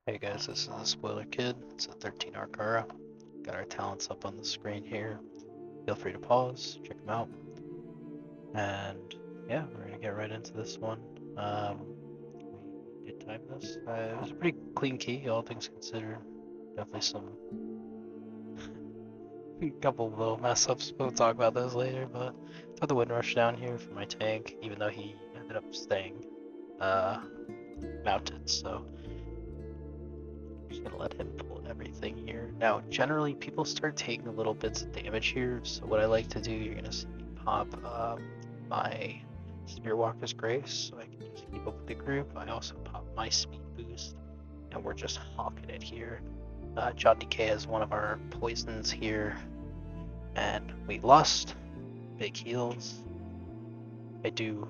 Hey guys, this is the Spoiler Kid. It's a 13 Ara Kara. Got our talents up on the screen here. Feel free to pause, check them out. And yeah, we're gonna get right into this one. We did time this. It was a pretty clean key, all things considered. Definitely some couple of little mess ups. We'll talk about those later. But put the wind rush down here for my tank, even though he ended up staying mounted. So just gonna let him pull everything here. Now, generally, people start taking a little bits of damage here, so what I like to do, you're gonna see me pop my Spearwalker's Grace, so I can just keep up with the group. I also pop my speed boost, and we're just hawking it here. John DK has one of our poisons here, and we lust, big heals. I do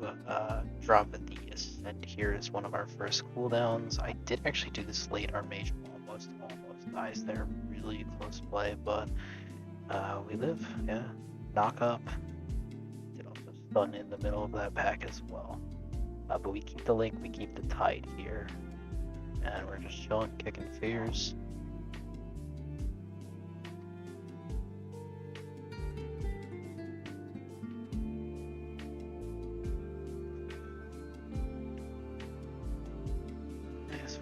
drop at the Ascend here as one of our first cooldowns. I did actually do this late. Our mage almost dies there. Really close play, but we live. Yeah. Knock up. Did also stun in the middle of that pack as well. But we keep the link, we keep the tide here. And we're just chilling, kicking fears.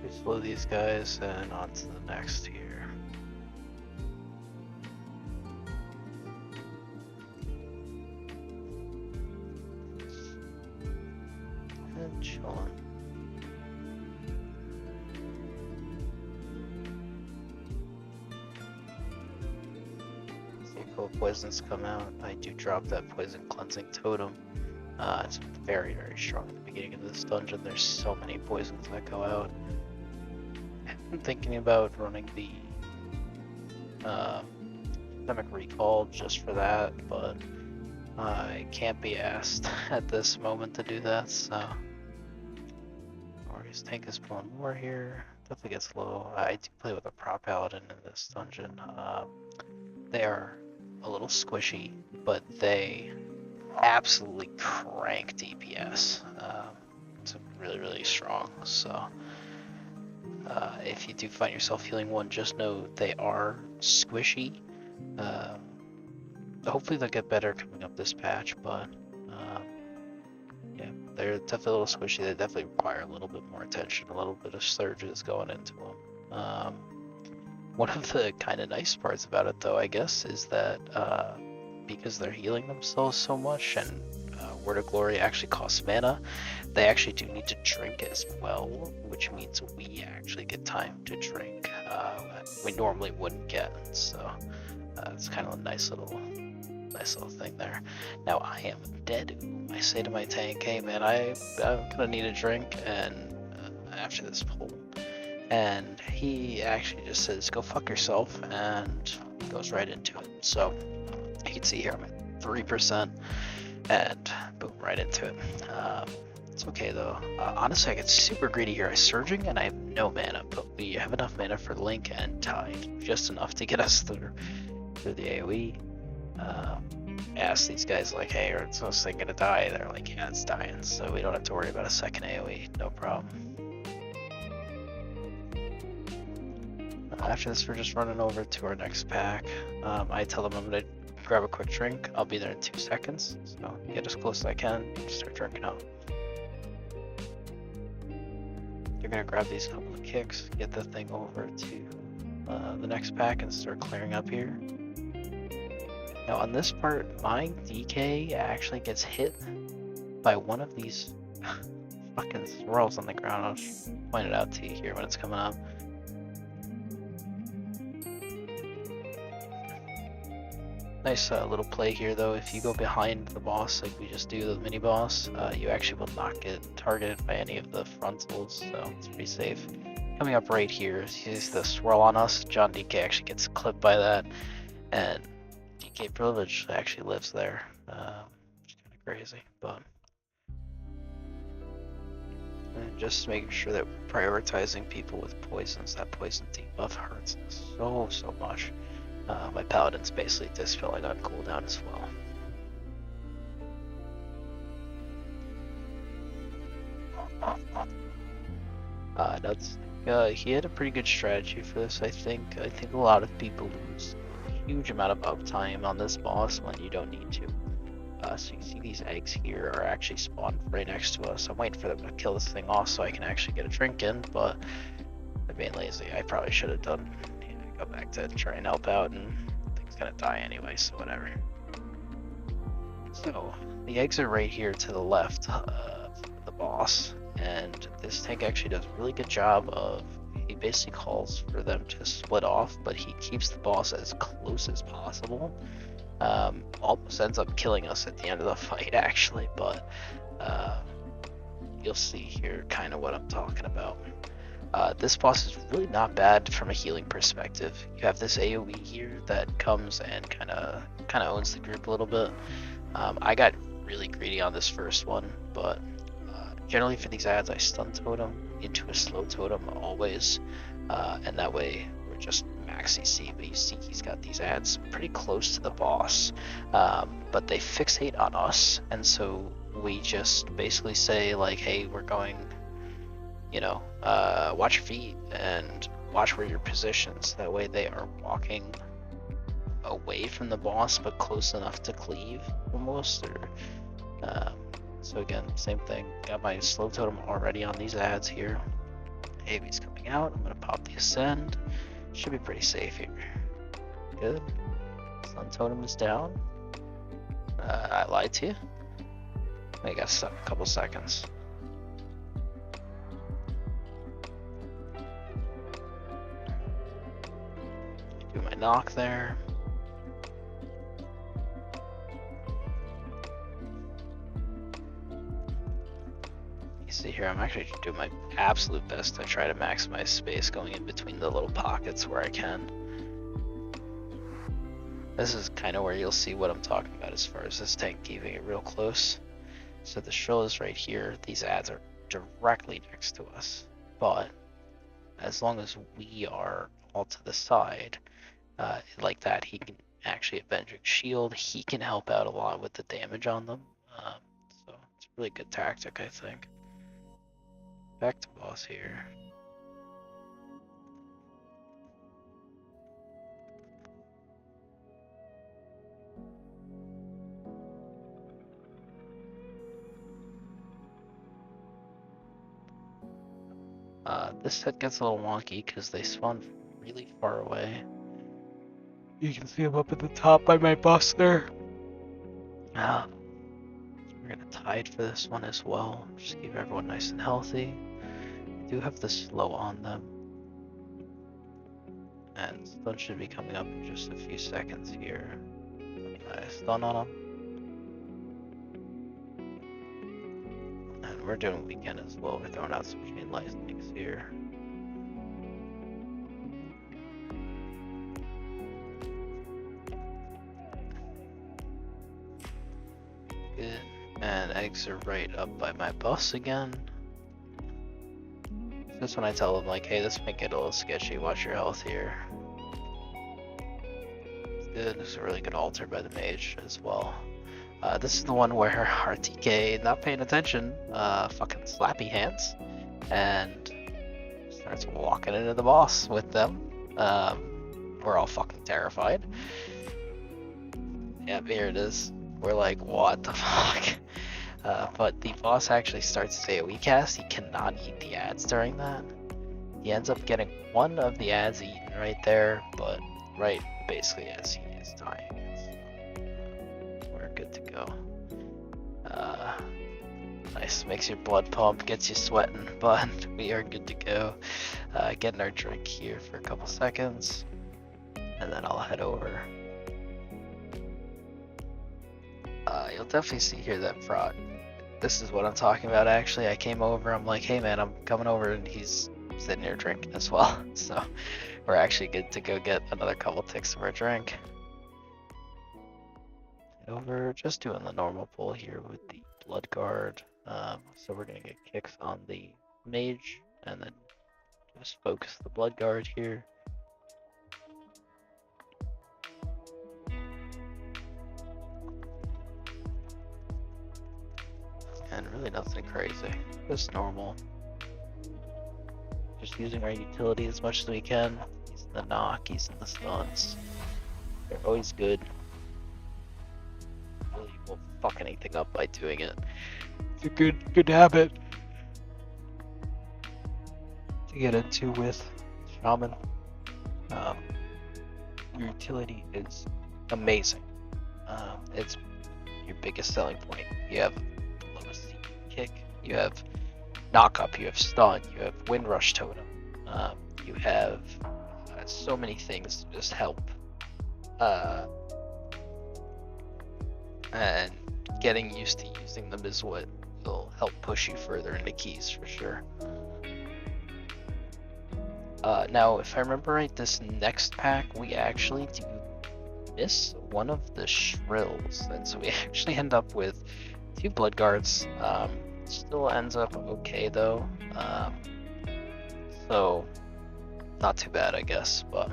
We slow these guys and on to the next here. And chilling. See a couple poisons come out. I do drop that poison cleansing totem. It's very, very strong at the beginning of this dungeon. There's so many poisons that go out. I'm thinking about running the Systemic Recall just for that, but I can't be asked at this moment to do that, so. His tank is pulling more here. Definitely gets low. I do play with a prop paladin in this dungeon. They are a little squishy, but they absolutely crank DPS. It's really, really strong. So if you do find yourself healing one, just know they are squishy. Hopefully they'll get better coming up this patch, but yeah, they're definitely a little squishy. They definitely require a little bit more attention, a little bit of surges going into them. One of the kind of nice parts about it, though, I guess, is that because they're healing themselves so much and Word of Glory actually costs mana, they actually do need to drink as well, which means we actually get time to drink we normally wouldn't get. So it's kind of a nice little thing there. Now I am dead. I say to my tank, hey man, I'm gonna need a drink and after this pull. And he actually just says, go fuck yourself, and goes right into it. So you can see here I'm at 3%, and boom, right into it. It's okay though. Honestly, I get super greedy here. I'm surging and I have no mana, but we have enough mana for Link and Tide, just enough to get us through the AoE. Ask these guys like, hey, are this thing gonna die? They're like, yeah, it's dying, so we don't have to worry about a second AoE, no problem. After this, we're just running over to our next pack. I tell them I'm gonna grab a quick drink. I'll be there in 2 seconds, so get as close as I can, start drinking out. You're gonna grab these couple of kicks, get the thing over to the next pack and start clearing up here. Now on this part, my DK actually gets hit by one of these fucking swirls on the ground. I'll just point it out to you here when it's coming up. Nice little play here though. If you go behind the boss like we just do the mini boss, you actually will not get targeted by any of the frontals, so it's pretty safe. Coming up right here, here's the swirl on us. John DK actually gets clipped by that, and DK Privilege actually lives there, which is kind of crazy, but and just making sure that we're prioritizing people with poisons. That poison debuff hurts so much. My paladin's basically dispelling on cooldown as well. That's he had a pretty good strategy for this, I think. I think a lot of people lose a huge amount of uptime on this boss when you don't need to. So you see these eggs here are actually spawned right next to us. I'm waiting for them to kill this thing off so I can actually get a drink in, but I'm being lazy. I probably should have done, go back to try and help out, and the thing's gonna die anyway, so whatever. So the eggs are right here to the left of the boss, and this tank actually does a really good job of, he basically calls for them to split off, but he keeps the boss as close as possible. Almost ends up killing us at the end of the fight actually, but you'll see here kind of what I'm talking about. This boss is really not bad from a healing perspective. You have this AoE here that comes and kind of owns the group a little bit. I got really greedy on this first one, but generally for these ads I stun totem into a slow totem always, and that way we're just max CC. But you see he's got these ads pretty close to the boss, but they fixate on us, and so we just basically say like, hey, we're going, watch your feet and watch where your positions. That way they are walking away from the boss but close enough to cleave almost. So again, same thing, got my slow totem already on these ads here. AV's coming out, I'm gonna pop the ascend, should be pretty safe here. Good, sun totem is down. I lied to you, I got a couple seconds. Do my knock there. You see here, I'm actually doing my absolute best to try to maximize space going in between the little pockets where I can. This is kind of where you'll see what I'm talking about as far as this tank keeping it real close. So the shrill is right here, these ads are directly next to us, but as long as we are all to the side, like that, he can actually Avenging Shield, he can help out a lot with the damage on them, so it's a really good tactic, I think. Back to boss here. This set gets a little wonky because they spawn really far away. You can see them up at the top by my boss there. We're gonna tide for this one as well. Just keep everyone nice and healthy. I do have the slow on them. And stun should be coming up in just a few seconds here. Nice stun on them. And we're doing weekend as well. We're throwing out some chain lightnings here. Good. And eggs are right up by my boss again. That's when I tell them like, hey, this might get a little sketchy, watch your health here. Good, this is a really good altar by the mage as well. This is the one where RTK, not paying attention, fucking slappy hands, and starts walking into the boss with them. We're all fucking terrified. Yep, here it is. We're like, what the fuck? But the boss actually starts his AoE cast. He cannot eat the ads during that. He ends up getting one of the ads eaten right there, but right basically as he is dying. So we're good to go. Nice, makes your blood pump, gets you sweating, but we are good to go. Getting our drink here for a couple seconds, and then I'll head over. You'll definitely see here that fraud. This is what I'm talking about actually. I came over, I'm like, hey man, I'm coming over, and he's sitting here drinking as well. So we're actually good to go get another couple ticks of our drink. Over, just doing the normal pull here with the blood guard. So we're gonna get kicks on the mage, and then just focus the blood guard here. And really nothing crazy, just normal. just using our utility as much as we can. Using the knock, using the stuns. They're always good. Really won't fuck anything up by doing it. It's a good habit to get into with Shaman. Your utility is amazing. It's your biggest selling point. You have lowest kick, you have knock up, you have stun, you have wind rush totem, you have so many things to just help. And getting used to using them is what will help push you further into keys for sure. Now, if I remember right, this next pack we actually do miss one of the shrills, and so we actually end up with 2 blood guards. Still ends up okay though, so not too bad, I guess. But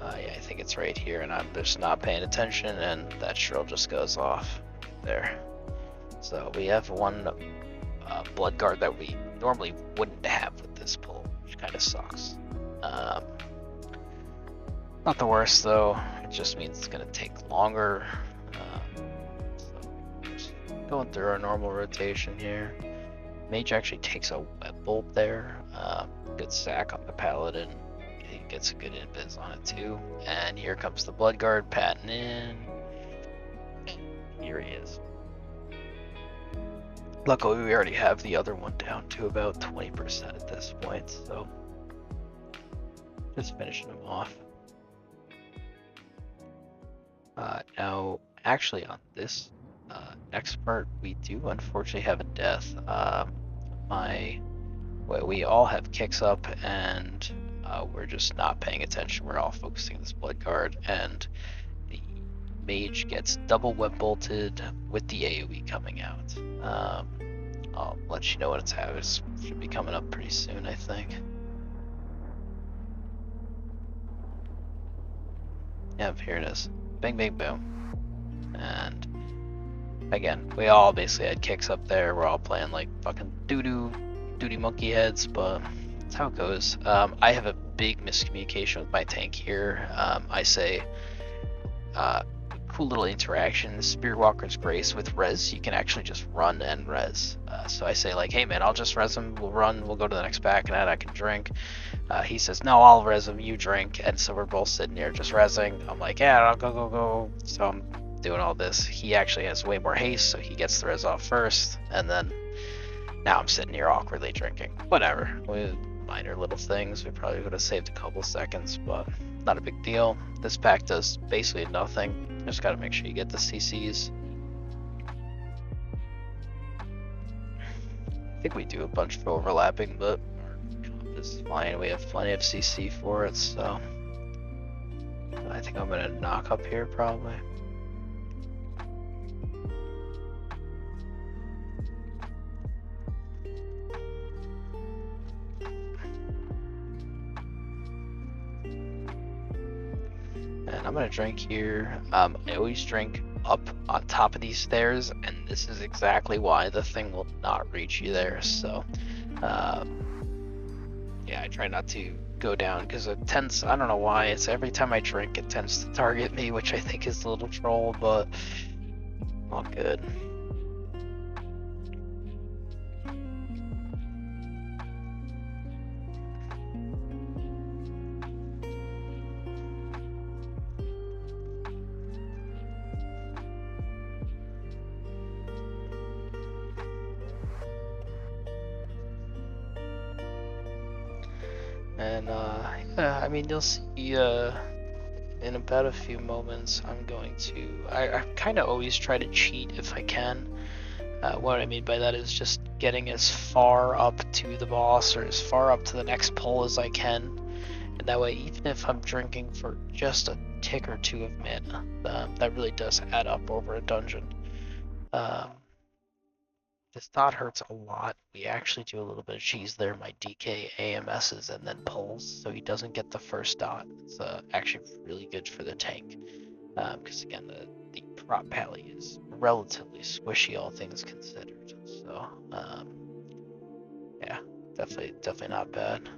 yeah, I think it's right here, and I'm just not paying attention, and that shrill just goes off there. So we have 1 blood guard that we normally wouldn't have with this pull, which kind of sucks. Not the worst though. It just means it's gonna take longer. So just going through our normal rotation here. Mage actually takes a web bolt there. Good sack on the paladin. He gets a good invis on it too. And here comes the blood guard patting in. Here he is. Luckily, we already have the other one down to about 20% at this point, so just finishing him off. Now, actually, on this next part, we do unfortunately have a death. We all have kicks up, and we're just not paying attention. We're all focusing on this blood guard, and the mage gets double web bolted with the AoE coming out. I'll let you know when it's happening. It should be coming up pretty soon, I think. Yep, here it is. Bang, bang, boom. And again, we all basically had kicks up there. We're all playing like fucking doo-doo monkey heads, but that's how it goes. I have a big miscommunication with my tank here. I say, cool little interaction, Spearwalker's Grace with res, you can actually just run and res. So I say like, hey man, I'll just res him, we'll run, we'll go to the next pack, and I can drink. He says, no, I'll res him, you drink. And so we're both sitting here just resing. I'm like, yeah, I'll go. So I'm doing all this. He actually has way more haste, so he gets the res off first. And then now I'm sitting here awkwardly drinking. Whatever. Minor little things. We probably would have saved a couple seconds, but not a big deal. This pack does basically nothing. Just gotta make sure you get the CCs. I think we do a bunch of overlapping, but our comp is fine. We have plenty of CC for it, so I think I'm gonna knock up here probably. And I'm gonna drink here. I always drink up on top of these stairs, and this is exactly why the thing will not reach you there. So yeah, I try not to go down because it tends, I don't know why, it's every time I drink it tends to target me, which I think is a little troll, but all good. And yeah, I mean, you'll see in about a few moments I'm going to, I kind of always try to cheat if I can. What I mean by that is just getting as far up to the boss or as far up to the next pull as I can. And that way, even if I'm drinking for just a tick or two of mana, that really does add up over a dungeon. This dot hurts a lot. We actually do a little bit of cheese there. My DK AMSs and then pulls, so he doesn't get the first dot. It's actually really good for the tank, because again, the prop pally is relatively squishy, all things considered. So yeah, Definitely not bad.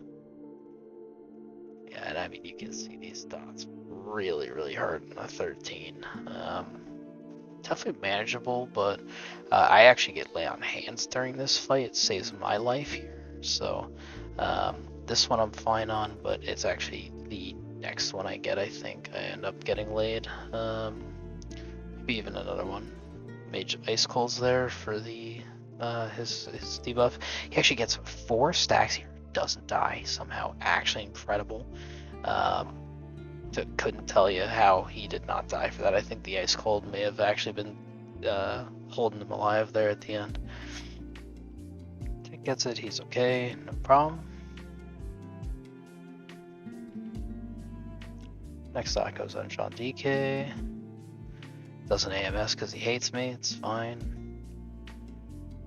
Yeah, and I mean, you can see these dots really hard in a 13. Definitely manageable, but I actually get lay on hands during this fight. It saves my life here. So this one I'm fine on, but it's actually the next one I get, I think. I end up getting laid. Maybe even another one. Mage Ice Cold's there for the his debuff. He actually gets 4 stacks here. Doesn't die somehow. Actually incredible. Couldn't tell you how he did not die for that. I think the Ice Cold may have actually been holding him alive there at the end. Tank gets it, he's okay, no problem. Next stock goes on John DK. Does an AMS because he hates me, it's fine.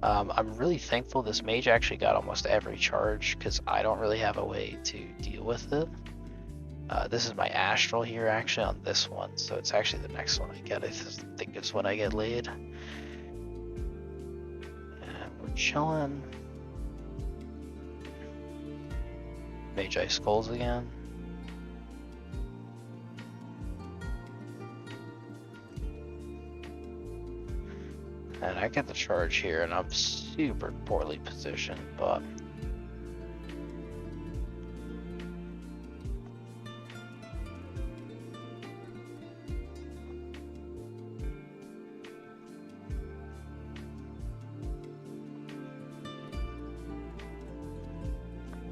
I'm really thankful this mage actually got almost every charge because I don't really have a way to deal with it. This is my astral here actually on this one, so it's actually the next one I get. I think it's when I get laid. And we're chilling. Mage Ice Skulls again. And I get the charge here, and I'm super poorly positioned, but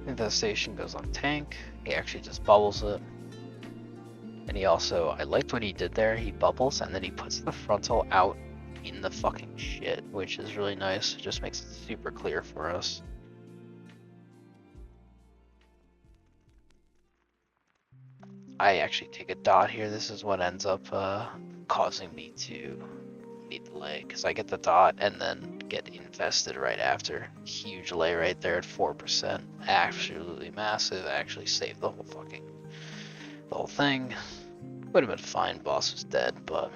Infestation goes on tank. He actually just bubbles it. And he also, I liked what he did there. He bubbles and then he puts the frontal out in the fucking shit, which is really nice. It just makes it super clear for us. I actually take a dot here. This is what ends up causing me to need the lay, because I get the dot and then get infested right after. Huge lay right there at 4%. Absolutely massive. Actually saved the whole thing. Would have been fine. Boss was dead, but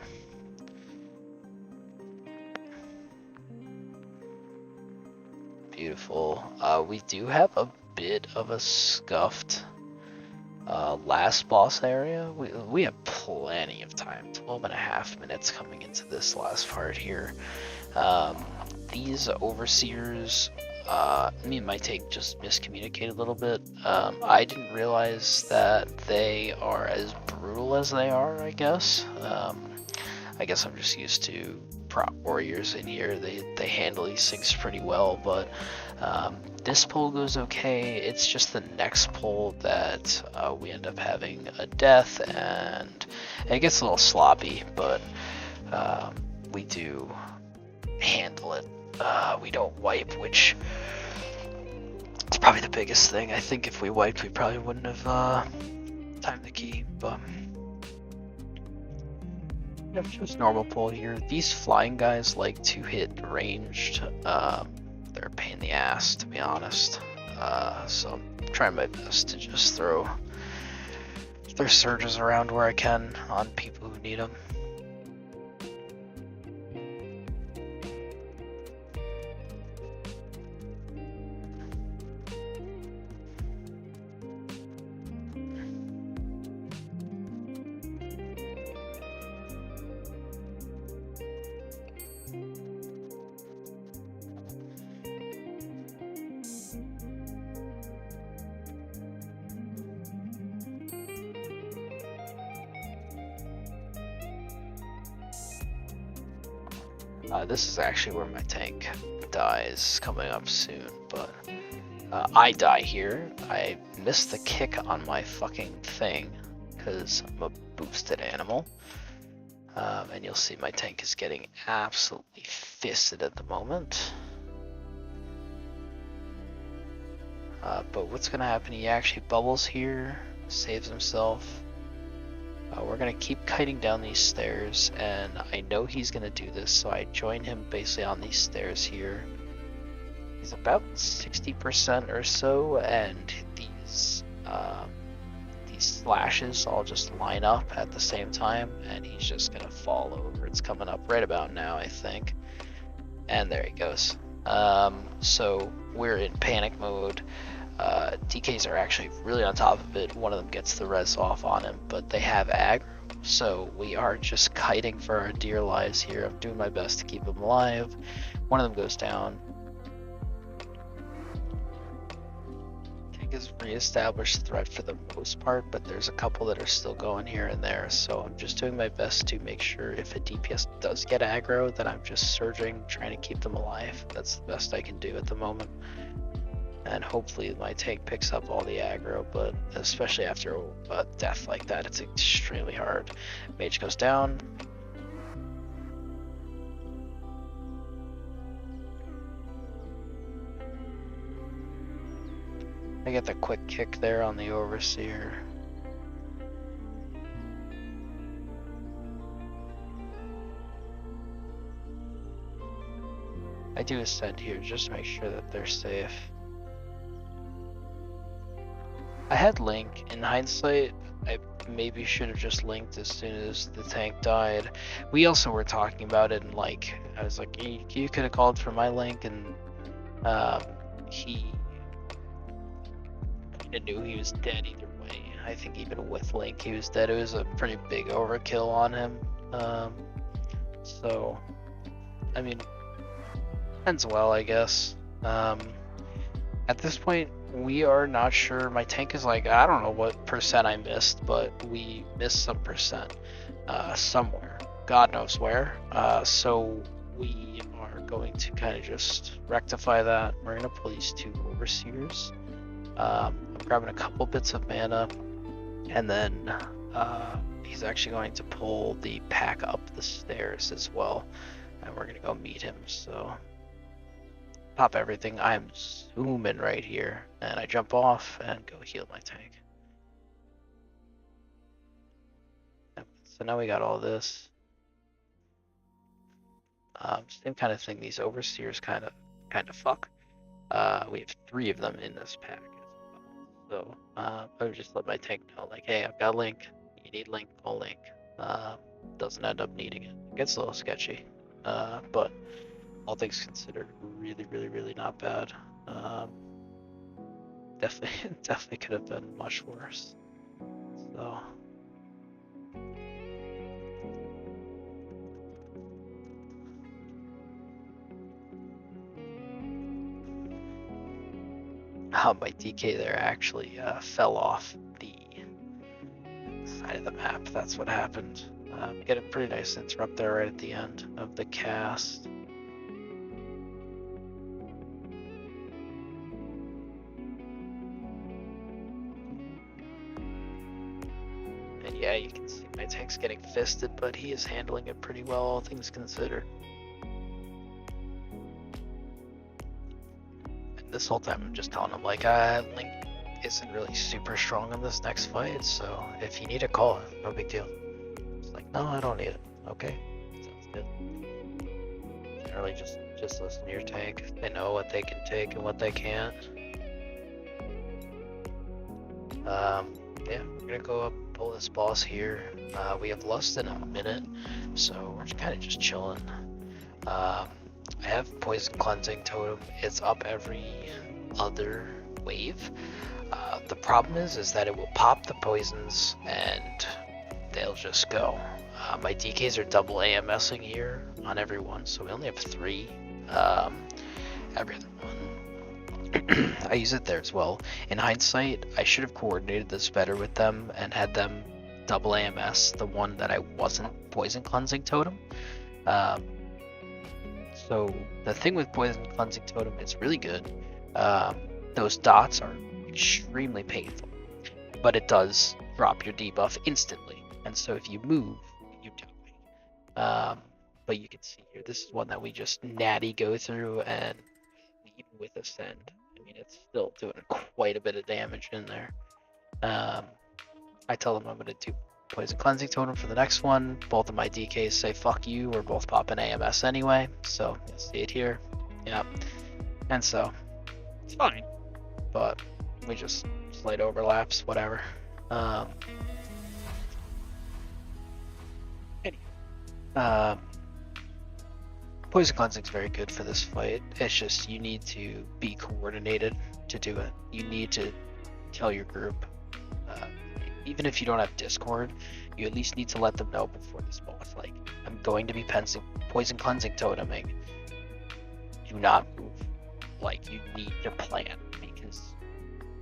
beautiful. We do have a bit of a scuffed last boss area. We have plenty of time. 12.5 minutes coming into this last part here. These overseers, me and my take just miscommunicated a little bit. I didn't realize that they are as brutal as they are, I guess. I guess I'm just used to prop warriors in here. They handle these things pretty well, but this pull goes okay. It's just the next pull that we end up having a death, and it gets a little sloppy, but we do handle it. We don't wipe, which is probably the biggest thing. I think if we wiped, we probably wouldn't have timed the key, but just normal pull here. These flying guys like to hit ranged. They're a pain in the ass, to be honest. So I'm trying my best to just throw surges around where I can on people who need them. This is actually where my tank dies coming up soon, but I die here. I missed the kick on my fucking thing because I'm a boosted animal. And you'll see my tank is getting absolutely fisted at the moment. But what's going to happen, he actually bubbles here, saves himself. We're going to keep kiting down these stairs, and I know he's going to do this, so I join him basically on these stairs here. He's about 60% or so, and these slashes all just line up at the same time, and he's just going to fall over. It's coming up right about now, I think. And there he goes. So we're in panic mode. DKs are actually really on top of it. One of them gets the res off on him, but they have aggro, so we are just kiting for our dear lives here. I'm doing my best to keep them alive. One of them goes down. Tank has reestablished threat for the most part, but there's a couple that are still going here and there, so I'm just doing my best to make sure if a DPS does get aggro, that I'm just surging, trying to keep them alive. That's the best I can do at the moment. And hopefully my tank picks up all the aggro, but especially after a death like that, it's extremely hard. Mage goes down. I get the quick kick there on the Overseer. I do ascend here just to make sure that they're safe. I had Link. In hindsight, I maybe should have just linked as soon as the tank died. We also were talking about it, and like, I was like, you could have called for my Link, and he knew he was dead either way. I think even with Link, he was dead. It was a pretty big overkill on him. So, I mean, ends well, I guess. At this point, we are not sure. My tank is like, I don't know what percent I missed, but we missed some percent somewhere. God knows where. So we are going to kind of just rectify that. We're going to pull these two Overseers. I'm grabbing a couple bits of mana, and then he's actually going to pull the pack up the stairs as well, and we're going to go meet him. So pop everything. I'm zooming right here, and I jump off and go heal my tank. So now we got all this. Same kind of thing. These Overseers kind of fuck. We have 3 of them in this pack as well. So I would just let my tank know, like, hey, I've got Link. You need Link, go Link. Doesn't end up needing it. It gets a little sketchy, but all things considered, really not bad. Definitely could have been much worse. So my DK there actually fell off the side of the map. That's what happened. Get a pretty nice interrupt there right at the end of the cast. And yeah, you can see my tank's getting fisted, but he is handling it pretty well, all things considered. And this whole time I'm just telling him, like, Link isn't really super strong in this next fight, so if you need a call, no big deal. It's like, no, I don't need it. Okay, sounds good. Generally just listen to your tank. They know what they can take and what they can't. Yeah, we're gonna go up, pull this boss here. We have less than a minute, so we're kind of just chilling. I have Poison Cleansing Totem. It's up every other wave. The problem is that it will pop the poisons and they'll just go. My DKs are double AMSing here on every one, so we only have 3. Every other one. I use it there as well. In hindsight, I should have coordinated this better with them and had them double AMS the one that I wasn't Poison Cleansing Totem. So the thing with Poison Cleansing Totem, it's really good. Those dots are extremely painful, but it does drop your debuff instantly. And so if you move, you die. But you can see here, this is one that we just natty go through, and even with Ascend, I mean, it's still doing quite a bit of damage in there. I tell them I'm going to do Poison Cleansing Totem for the next one. Both of my DKs say fuck you, we're both popping AMS anyway, so you'll see it here. Yeah, and so it's fine, but we just slight overlaps, whatever. Anyway, Poison Cleansing's very good for this fight. It's just you need to be coordinated to do it. You need to tell your group, even if you don't have Discord, you at least need to let them know before this boss, like, I'm going to be Poison Cleansing toteming. Do not move. Like, you need to plan, because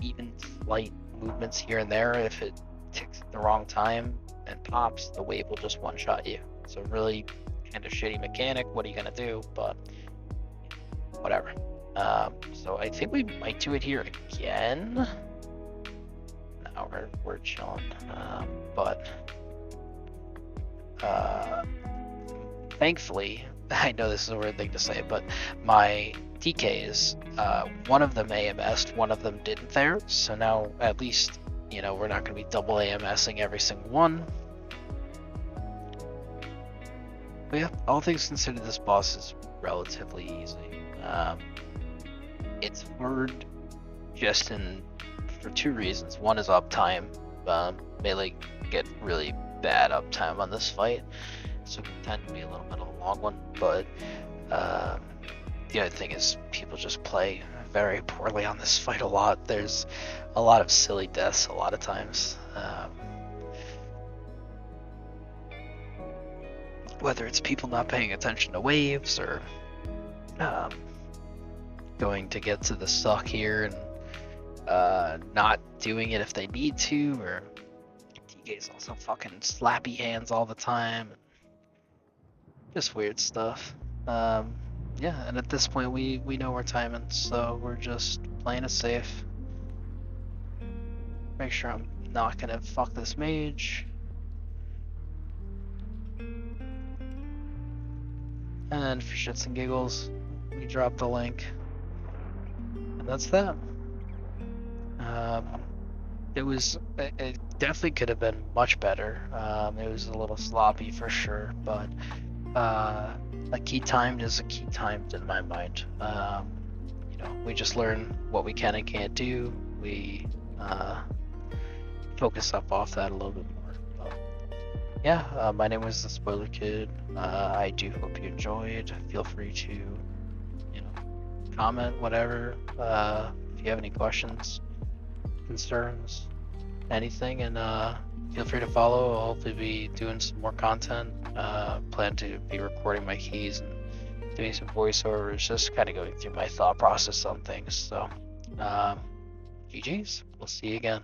even slight movements here and there, if it ticks at the wrong time and pops, the wave will just one-shot you. So really kind of shitty mechanic. What are you gonna do? But whatever. So I think we might do it here again. No, we're chilling. But thankfully, I know this is a weird thing to say, but my DKs, one of them AMS'd, one of them didn't there. So now at least, you know, we're not going to be double AMSing every single one. But yeah, all things considered, this boss is relatively easy. It's hard just for two reasons. One is uptime. Melee get really bad uptime on this fight, so it can tend to be a little bit of a long one. But the other thing is people just play very poorly on this fight a lot. There's a lot of silly deaths a lot of times. Whether it's people not paying attention to waves or going to get to the suck here and not doing it if they need to, or TK's also fucking slappy hands all the time. Just weird stuff. Yeah, and at this point we know we're timing, so we're just playing it safe. Make sure I'm not gonna fuck this mage. And for shits and giggles, we drop the link. And that's that. It definitely could have been much better. It was a little sloppy for sure, but a key timed is a key timed in my mind. You know, we just learn what we can and can't do. We focus up off that a little bit more. But yeah, my name was the Spoiler Kid. I do hope you enjoyed. Feel free to, you know, comment, whatever. If you have any questions, concerns, anything, and feel free to follow. I'll hopefully be doing some more content. Plan to be recording my keys and doing some voiceovers, just kind of going through my thought process on things. So, GG's. We'll see you again.